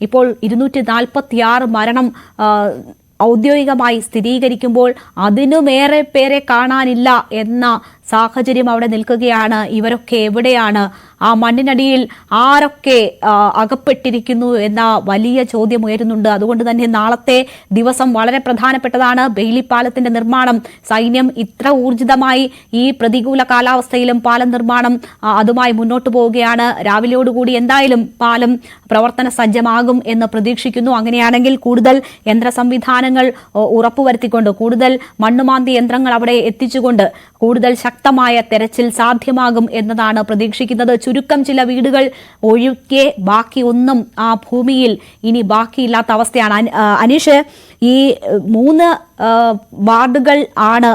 ഇപ്പോൾ 246 മരണം ഔദ്യോഗികമായി സ്ഥിരീകരിക്കുമ്പോൾ അതിനുമേറെ പേരെ കാണാനില്ല എന്ന സാഹചര്യം അവിടെ നിൽക്കുകയാണ്. ഇവരൊക്കെ എവിടെയാണ്? ആ മണ്ണിനടിയിൽ ആരൊക്കെ അകപ്പെട്ടിരിക്കുന്നു എന്ന വലിയ ചോദ്യം ഉയരുന്നുണ്ട്. അതുകൊണ്ട് തന്നെ നാളത്തെ ദിവസം വളരെ പ്രധാനപ്പെട്ടതാണ്. ബെയ്ലി പാലത്തിന്റെ നിർമ്മാണം സൈന്യം ഇത്ര ഊർജിതമായി ഈ പ്രതികൂല കാലാവസ്ഥയിലും പാലം നിർമ്മാണം അതുമായി മുന്നോട്ട് പോവുകയാണ്. രാവിലെയോടുകൂടി എന്തായാലും പാലം പ്രവർത്തന സജ്ജമാകും എന്ന് പ്രതീക്ഷിക്കുന്നു. അങ്ങനെയാണെങ്കിൽ കൂടുതൽ യന്ത്ര സംവിധാനങ്ങൾ ഉറപ്പുവരുത്തിക്കൊണ്ട്, കൂടുതൽ മണ്ണുമാന്തി യന്ത്രങ്ങൾ അവിടെ എത്തിച്ചുകൊണ്ട് കൂടുതൽ ശക്തമായ തെരച്ചിൽ സാധ്യമാകും എന്നതാണ് പ്രതീക്ഷിക്കുന്നത്. ചുരുക്കം ചില വീടുകൾ ഒഴികെ ബാക്കി ഒന്നും ആ ഭൂമിയിൽ ഇനി ബാക്കിയില്ലാത്ത അവസ്ഥയാണ്. അനീഷ്, ഈ 3 വാർഡുകൾ ആണ്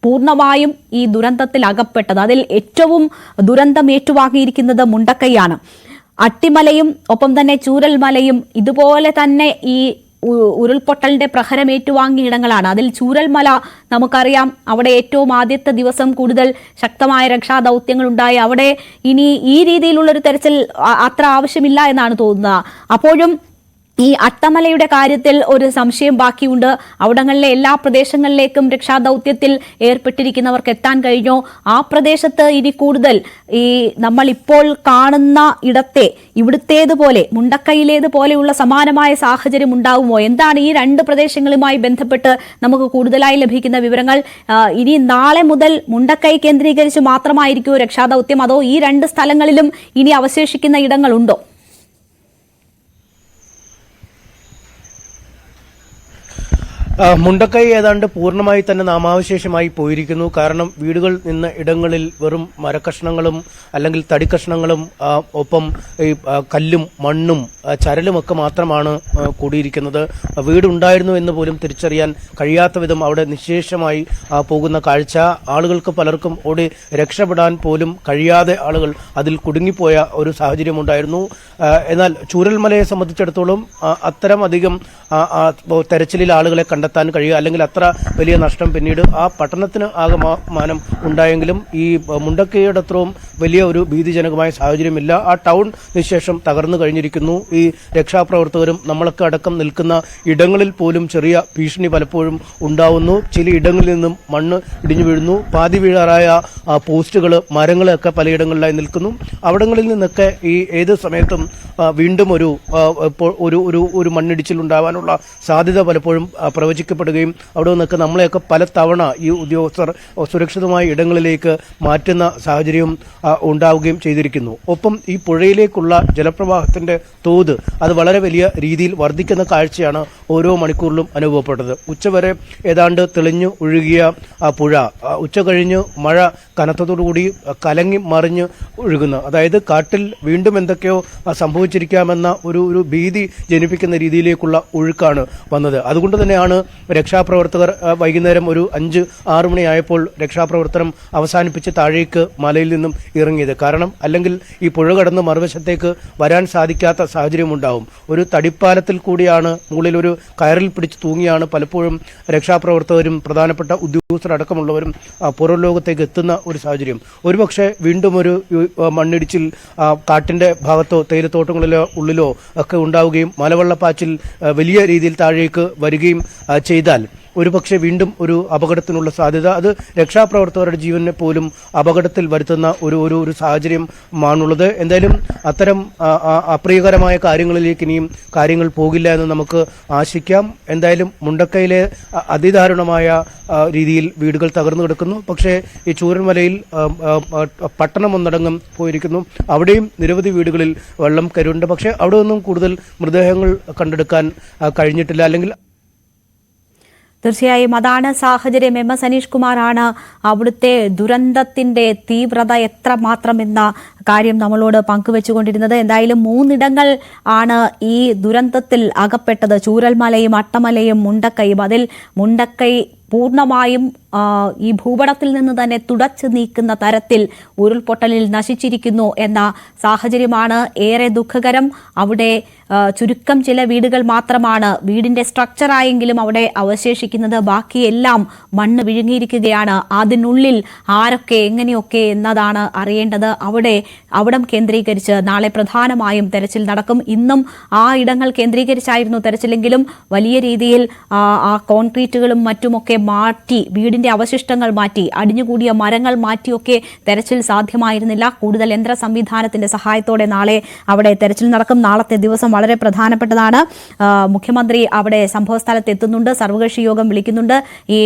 പൂർണ്ണമായും ഈ ദുരന്തത്തിൽ അകപ്പെട്ടത്. അതിൽ ഏറ്റവും ദുരന്തം ഏറ്റുവാങ്ങിയിരിക്കുന്നത് മുണ്ടക്കൈയാണ്. അട്ടിമലയും ഒപ്പം തന്നെ ചൂരൽമലയും ഇതുപോലെ തന്നെ ഈ ഉരുൾപൊട്ടലിന്റെ പ്രഹരം ഏറ്റുവാങ്ങിയ ഇടങ്ങളാണ്. അതിൽ ചൂരൽമല നമുക്കറിയാം, അവിടെ ഏറ്റവും ആദ്യത്തെ ദിവസം കൂടുതൽ ശക്തമായ രക്ഷാദൌത്യങ്ങൾ ഉണ്ടായി. അവിടെ ഇനി ഈ രീതിയിലുള്ളൊരു തെരച്ചിൽ അത്ര ആവശ്യമില്ല എന്നാണ് തോന്നുന്നത്. അപ്പോഴും ഈ അട്ടമലയുടെ കാര്യത്തിൽ ഒരു സംശയം ബാക്കിയുണ്ട്. അവിടങ്ങളിലെ എല്ലാ പ്രദേശങ്ങളിലേക്കും രക്ഷാദൌത്യത്തിൽ ഏർപ്പെട്ടിരിക്കുന്നവർക്ക് എത്താൻ കഴിഞ്ഞോ? ആ പ്രദേശത്ത് ഇനി കൂടുതൽ ഈ നമ്മൾ ഇപ്പോൾ കാണുന്ന ഇടത്തെ ഇവിടുത്തേതുപോലെ മുണ്ടക്കൈയിലേതുപോലെയുള്ള സമാനമായ സാഹചര്യം ഉണ്ടാവുമോ? എന്താണ് ഈ 2 പ്രദേശങ്ങളുമായി ബന്ധപ്പെട്ട് നമുക്ക് കൂടുതലായി ലഭിക്കുന്ന വിവരങ്ങൾ? ഇനി നാളെ മുതൽ മുണ്ടക്കൈ കേന്ദ്രീകരിച്ച് മാത്രമായിരിക്കുമോ രക്ഷാദൌത്യം, അതോ ഈ 2 സ്ഥലങ്ങളിലും ഇനി അവശേഷിക്കുന്ന ഇടങ്ങളുണ്ടോ? മുണ്ടക്കൈ ഏതാണ്ട് പൂർണ്ണമായി തന്നെ നാമാവശേഷമായി പോയിരിക്കുന്നു. കാരണം വീടുകൾ നിന്ന ഇടങ്ങളിൽ വെറും മരക്കഷ്ണങ്ങളും അല്ലെങ്കിൽ തടിക്കഷ്ണങ്ങളും ഒപ്പം ഈ കല്ലും മണ്ണും ചരലുമൊക്കെ മാത്രമാണ് കൂടിയിരിക്കുന്നത്. വീടുണ്ടായിരുന്നു എന്ന് പോലും തിരിച്ചറിയാൻ കഴിയാത്ത വിധം അവിടെ നിശേഷമായി പോകുന്ന കാഴ്ച. ആളുകൾക്ക് പലർക്കും ഓടി രക്ഷപ്പെടാൻ പോലും കഴിയാതെ ആളുകൾ അതിൽ കുടുങ്ങിപ്പോയ ഒരു സാഹചര്യമുണ്ടായിരുന്നു. എന്നാൽ ചൂരൽമലയെ സംബന്ധിച്ചിടത്തോളം അത്തരം അധികം തെരച്ചിലിൽ ആളുകളെ കണ്ടെത്താൻ കഴിയുക, അല്ലെങ്കിൽ അത്ര വലിയ നഷ്ടം പിന്നീട് ആ പട്ടണത്തിന് ആകമാനം ഉണ്ടായെങ്കിലും ഈ മുണ്ടക്കൈയോടത്രയും വലിയ ഒരു ഭീതിജനകമായ സാഹചര്യമില്ല. ആ ടൗൺ നിശേഷം തകർന്നു കഴിഞ്ഞിരിക്കുന്നു. ഈ രക്ഷാപ്രവർത്തകരും നമ്മളൊക്കെ അടക്കം നിൽക്കുന്ന ഇടങ്ങളിൽ പോലും ചെറിയ ഭീഷണി പലപ്പോഴും ഉണ്ടാവുന്നു. ചില ഇടങ്ങളിൽ നിന്നും മണ്ണ് ഇടിഞ്ഞു വീഴുന്നു. പാതി വീഴാറായ പോസ്റ്റുകൾ, മരങ്ങളൊക്കെ പലയിടങ്ങളിലായി നിൽക്കുന്നു. അവിടങ്ങളിൽ നിന്നൊക്കെ ഈ ഏത് സമയത്തും വീണ്ടും ഒരു മണ്ണിടിച്ചിൽ ഉണ്ടാവാനുള്ള സാധ്യത പലപ്പോഴും പ്രവചിക്കപ്പെടുകയും അവിടെ നിന്നൊക്കെ നമ്മളെയൊക്കെ പല തവണ ഈ ഉദ്യോഗസ്ഥർ സുരക്ഷിതമായ ഇടങ്ങളിലേക്ക് മാറ്റുന്ന സാഹചര്യം ഉണ്ടാവുകയും ചെയ്തിരിക്കുന്നു. ഒപ്പം ഈ പുഴയിലേക്കുള്ള ജലപ്രവാഹത്തിന്റെ തോത് അത് വളരെ വലിയ രീതിയിൽ വർദ്ധിക്കുന്ന കാഴ്ചയാണ് ഓരോ മണിക്കൂറിലും അനുഭവപ്പെട്ടത്. ഉച്ചവരെ ഏതാണ്ട് തെളിഞ്ഞു ഒഴുകിയ പുഴ ഉച്ച കഴിഞ്ഞ് മഴ കനത്തതോടുകൂടി കലങ്ങി മറിഞ്ഞ് ഒഴുകുന്ന, അതായത് കാട്ടിൽ വീണ്ടും എന്തൊക്കെയോ സംഭവിച്ചിരിക്കാമെന്ന ഒരു ഭീതി ജനിപ്പിക്കുന്ന രീതിയിലേക്കുള്ള ഒഴുക്കാണ് വന്നത്. അതുകൊണ്ട് തന്നെയാണ് രക്ഷാപ്രവർത്തകർ വൈകുന്നേരം ഒരു 5-6 മണിയായപ്പോൾ രക്ഷാപ്രവർത്തനം അവസാനിപ്പിച്ച് താഴേക്ക് മലയിൽ നിന്നും ഇറങ്ങിയത്. കാരണം അല്ലെങ്കിൽ ഈ പുഴ കടന്ന് മറുവശത്തേക്ക് വരാൻ സാധിക്കാത്ത സാഹചര്യമുണ്ടാവും. ഒരു തടിപ്പാലത്തിൽ കൂടിയാണ്, മുകളിൽ ഒരു കയറിൽ പിടിച്ച് തൂങ്ങിയാണ് പലപ്പോഴും രക്ഷാപ്രവർത്തകരും പ്രധാനപ്പെട്ട ഉദ്യോഗസ്ഥരടക്കമുള്ളവരും പുറം ലോകത്തേക്ക് എത്തുന്ന ഒരു സാഹചര്യം. ഒരുപക്ഷെ വീണ്ടും ഒരു മണ്ണിടിച്ചിൽ കാട്ടിന്റെ ഭാഗത്തോ തേയിലത്തോട്ടങ്ങളിലോ ഉള്ളിലോ ഒക്കെ ഉണ്ടാവുകയും മലവെള്ളപ്പാച്ചിൽ വലിയ രീതിയിൽ താഴേക്ക് വരികയും ചെയ്താൽ ഒരുപക്ഷെ വീണ്ടും ഒരു അപകടത്തിനുള്ള സാധ്യത, അത് രക്ഷാപ്രവർത്തകരുടെ ജീവനെ പോലും അപകടത്തിൽ വരുത്തുന്ന ഒരു സാഹചര്യമാണുള്ളത്. എന്തായാലും അത്തരം അപ്രിയകരമായ കാര്യങ്ങളിലേക്ക് ഇനിയും കാര്യങ്ങൾ പോകില്ല എന്ന് നമുക്ക് ആശിക്കാം. എന്തായാലും മുണ്ടക്കൈയിലെ അതിദാരുണമായ രീതിയിൽ വീടുകൾ തകർന്നു കിടക്കുന്നു. പക്ഷേ ഈ ചൂരൽമലയിൽ പട്ടണം ഒന്നടങ്കം പോയിരിക്കുന്നു. അവിടെയും നിരവധി വീടുകളിൽ വെള്ളം കയറുണ്ട്. പക്ഷേ അവിടെ ഒന്നും കൂടുതൽ മൃതദേഹങ്ങൾ കണ്ടെടുക്കാൻ കഴിഞ്ഞിട്ടില്ല. അല്ലെങ്കിൽ തീർച്ചയായും അതാണ് സാഹചര്യം. MS അനീഷ് കുമാറാണ് അവിടുത്തെ ദുരന്തത്തിന്റെ തീവ്രത എത്രമാത്രം എന്ന കാര്യം നമ്മളോട് പങ്കുവെച്ചുകൊണ്ടിരുന്നത്. എന്തായാലും 3 ഇടങ്ങൾ ആണ് ഈ ദുരന്തത്തിൽ അകപ്പെട്ടത്: ചൂരൽമലയും അട്ടമലയും മുണ്ടക്കൈയും. അതിൽ മുണ്ടക്കൈ പൂർണ്ണമായും ഈ ഭൂപടത്തിൽ നിന്ന് തന്നെ തുടച്ചു നീക്കുന്ന തരത്തിൽ ഉരുൾപൊട്ടലിൽ നശിച്ചിരിക്കുന്നു എന്ന സാഹചര്യമാണ് ഏറെ ദുഃഖകരം. അവിടെ ചുരുക്കം ചില വീടുകൾ മാത്രമാണ് വീടിന്റെ സ്ട്രക്ചറായെങ്കിലും അവിടെ അവശേഷിക്കുന്നത്. ബാക്കിയെല്ലാം മണ്ണ് വിഴുങ്ങിയിരിക്കുകയാണ്. അതിനുള്ളിൽ ആരൊക്കെ എങ്ങനെയൊക്കെ എന്നതാണ് അറിയേണ്ടത്. അവിടം കേന്ദ്രീകരിച്ച് നാളെ പ്രധാനമായും തെരച്ചിൽ നടക്കും. ഇന്നും ആ ഇടങ്ങൾ കേന്ദ്രീകരിച്ചായിരുന്നു തെരച്ചിലെങ്കിലും വലിയ രീതിയിൽ ആ കോൺക്രീറ്റുകളും മറ്റുമൊക്കെ മാറ്റി, വീടിന്റെ അവശിഷ്ടങ്ങൾ മാറ്റി, അടിഞ്ഞുകൂടിയ മരങ്ങൾ മാറ്റിയൊക്കെ തെരച്ചിൽ സാധ്യമായിരുന്നില്ല. കൂടുതൽ യന്ത്ര സംവിധാനത്തിന്റെ സഹായത്തോടെ നാളെ അവിടെ തെരച്ചിൽ നടക്കും. നാളത്തെ ദിവസം വളരെ പ്രധാനപ്പെട്ടതാണ്. മുഖ്യമന്ത്രി അവിടെ സംഭവസ്ഥലത്ത് എത്തുന്നുണ്ട്, സർവകക്ഷി യോഗം വിളിക്കുന്നുണ്ട്. ഈ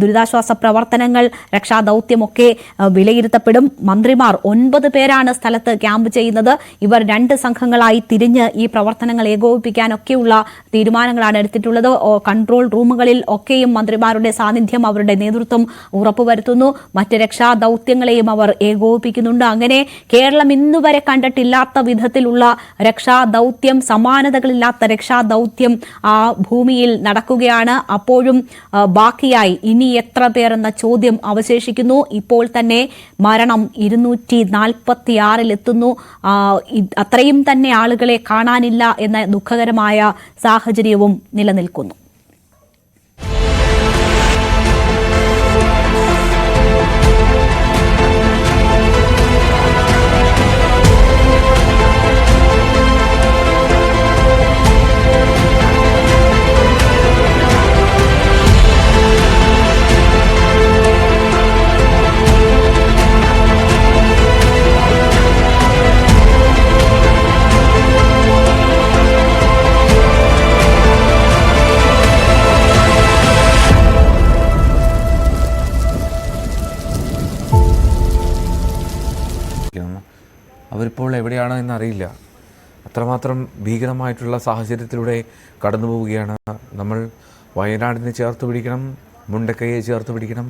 ദുരിതാശ്വാസ പ്രവർത്തനങ്ങൾ, രക്ഷാദൌത്യമൊക്കെ വിലയിരുത്തപ്പെടും. മന്ത്രിമാർ 9 പേരാണ് സ്ഥലത്ത് ക്യാമ്പ് ചെയ്യുന്നത്. ഇവർ 2 സംഘങ്ങളായി തിരിഞ്ഞ് ഈ പ്രവർത്തനങ്ങൾ ഏകോപിപ്പിക്കാനൊക്കെയുള്ള തീരുമാനങ്ങളാണ് എടുത്തിട്ടുള്ളത്. കൺട്രോൾ റൂമുകളിൽ ഒക്കെയും മന്ത്രിമാരുടെ സാന്നിധ്യം, അവരുടെ നേതൃത്വം ഉറപ്പുവരുത്തുന്നു. മറ്റ് രക്ഷാദൌത്യങ്ങളെയും അവർ ഏകോപിപ്പിക്കുന്നുണ്ട്. അങ്ങനെ കേരളം ഇന്നുവരെ കണ്ടിട്ടില്ലാത്ത വിധത്തിലുള്ള രക്ഷാദൌത്യം, സമാനതകളില്ലാത്ത രക്ഷാദൌത്യം ആ ഭൂമിയിൽ നടക്കുകയാണ്. അപ്പോഴും ബാക്കിയായി ഇനി എത്ര പേർ എന്ന ചോദ്യം അവശേഷിക്കുന്നു. ഇപ്പോൾ തന്നെ മരണം 246 എത്തുന്നു. അത്രയും തന്നെ ആളുകളെ കാണാനില്ല എന്ന ദുഃഖകരമായ സാഹചര്യവും നിലനിൽക്കുന്നു. അവരിപ്പോൾ എവിടെയാണ് എന്നറിയില്ല. അത്രമാത്രം ഭീകരമായിട്ടുള്ള സാഹചര്യത്തിലൂടെ കടന്നു പോവുകയാണ് നമ്മൾ. വയനാടിനെ ചേർത്ത് പിടിക്കണം, മുണ്ടക്കയെ ചേർത്ത് പിടിക്കണം,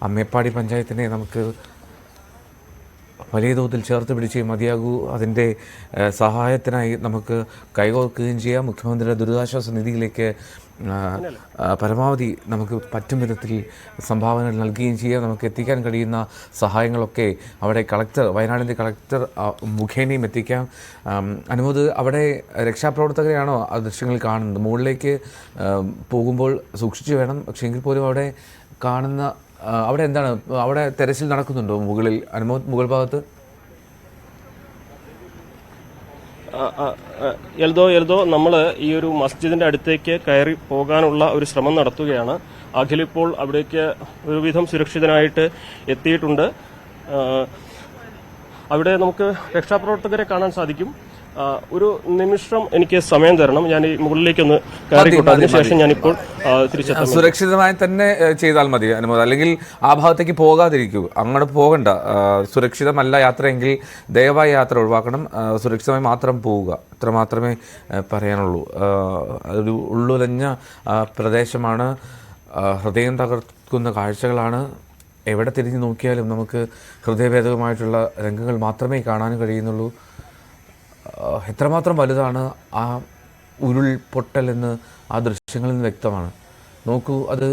അമ്മേപ്പാടി പഞ്ചായത്തിനെ നമുക്ക് വലിയ തോതിൽ ചേർത്ത് പിടിച്ചേ മതിയാകൂ. അതിൻ്റെ സഹായത്തിനായി നമുക്ക് കൈകോർക്കുകയും ചെയ്യാം. മുഖ്യമന്ത്രിയുടെ ദുരിതാശ്വാസ നിധിയിലേക്ക് പരമാവധി നമുക്ക് പറ്റും വിധത്തിൽ സംഭാവനകൾ നൽകുകയും ചെയ്യാം. നമുക്ക് എത്തിക്കാൻ കഴിയുന്ന സഹായങ്ങളൊക്കെ അവിടെ വയനാടിൻ്റെ കളക്ടർ മുഖേനയും എത്തിക്കാം. അനുമോദ്, അവിടെ രക്ഷാപ്രവർത്തകരെയാണോ ആ ദൃശ്യങ്ങൾ കാണുന്നത്? മുകളിലേക്ക് പോകുമ്പോൾ സൂക്ഷിച്ചു വേണം. പക്ഷേ എങ്കിൽ പോലും അവിടെ കാണുന്ന അവിടെ എന്താണ്, അവിടെ തെരച്ചിൽ നടക്കുന്നുണ്ടോ മുകളിൽ? അനുമോദ്, മുകൾ ഭാഗത്ത് എൽദോ നമ്മൾ ഈ ഒരു മസ്ജിദിന്റെ അടുത്തേക്ക് കയറി പോകാനുള്ള ഒരു ശ്രമം നടത്തുകയാണ്. അഖിലിപ്പോൾ അവിടേക്ക് ഒരുവിധം സുരക്ഷിതനായിട്ട് എത്തിയിട്ടുണ്ട്. അവിടെ നമുക്ക് രക്ഷാപ്രവർത്തകരെ കാണാൻ സാധിക്കും. ഒരു നിമിഷം എനിക്ക് സമയം തരണം, ഞാൻ ഈ മുകളിലേക്കൊന്ന് കയറിക്കോട്ടെ, അതിനുശേഷം ഞാനിപ്പോൾ തിരിച്ചെത്താം. സുരക്ഷിതമായി തന്നെ ചെയ്താൽ മതി അനുമോദ്, അല്ലെങ്കിൽ ആ ഭാഗത്തേക്ക് പോകാതിരിക്കൂ, അങ്ങോട്ട് പോകണ്ട. സുരക്ഷിതമല്ല യാത്രയെങ്കിൽ ദയവായി യാത്ര ഒഴിവാക്കണം, സുരക്ഷിതമായി മാത്രം പോവുക, അത്ര മാത്രമേ പറയാനുള്ളൂ. ഒരു ഉള്ളുലഞ്ഞ പ്രദേശമാണ്, ഹൃദയം തകർക്കുന്ന കാഴ്ചകളാണ്. എവിടെ തിരിഞ്ഞു നോക്കിയാലും നമുക്ക് ഹൃദയഭേദകമായിട്ടുള്ള രംഗങ്ങൾ മാത്രമേ കാണാൻ കഴിയുന്നുള്ളൂ. എത്രമാത്രം വലുതാണ് ആ ഉരുൾപൊട്ടൽ എന്ന് ആ ദൃശ്യങ്ങളിൽ നിന്ന് വ്യക്തമാണ്. നോക്കൂ, അത്